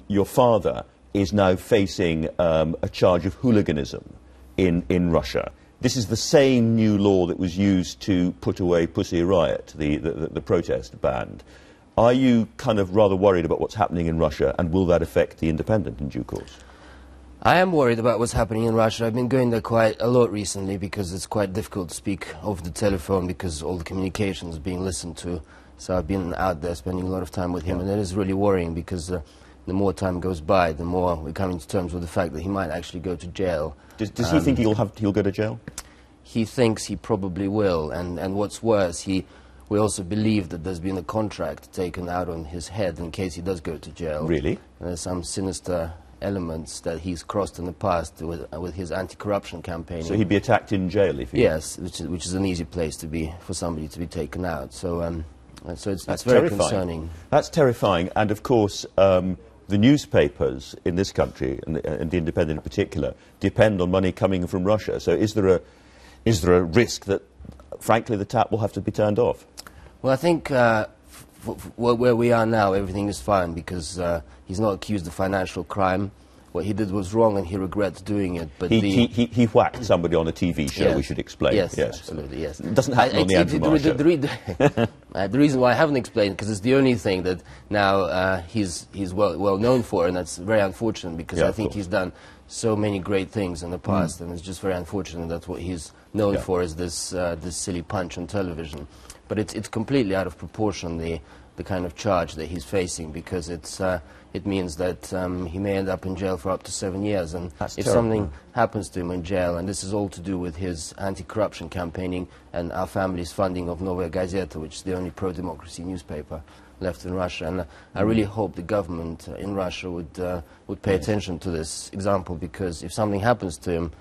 your father is now facing a charge of hooliganism in Russia. This is the same new law that was used to put away Pussy Riot, the protest band. Are you kind of rather worried about what's happening in Russia, and will that affect The Independent in due course? I am worried about what's happening in Russia. I've been going there quite a lot recently because it's quite difficult to speak over the telephone because all the communication is being listened to. So I've been out there spending a lot of time with him, and it is really worrying because the more time goes by, the more we're coming to terms with the fact that he might actually go to jail. Does he think he'll go to jail? He thinks he probably will, and what's worse, we also believe that there's been a contract taken out on his head in case he does go to jail. Really? There's some sinister elements that he's crossed in the past with his anti-corruption campaign. So he'd be attacked in jail if he... Yes, which is an easy place to be for somebody to be taken out. So, it's terrifying. very concerning. That's terrifying, and of course the newspapers in this country, and the Independent in particular, depend on money coming from Russia. So is there a risk that, frankly, the tap will have to be turned off? Well, I think where we are now, everything is fine because he's not accused of financial crime. What he did was wrong, and he regrets doing it. But he whacked somebody on a TV show. Yes. We should explain. Yes, absolutely. Yes. It doesn't happen on the Andrew show. The reason why I haven't explained, because it's the only thing that now he's well known for, and that's very unfortunate because I think he's done so many great things in the past, and it's just very unfortunate that what he's known for is this silly punch on television. But it's completely out of proportion, the kind of charge that he's facing, because it means that he may end up in jail for up to 7 years. And That's if terrible. something happens to him in jail, and this is all to do with his anti-corruption campaigning and our family's funding of Novaya Gazeta, which is the only pro-democracy newspaper left in Russia. And I really hope the government in Russia would pay attention to this example, because if something happens to him,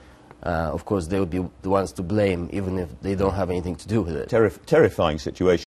of course, they would be the ones to blame, even if they don't have anything to do with it. Terrifying situation.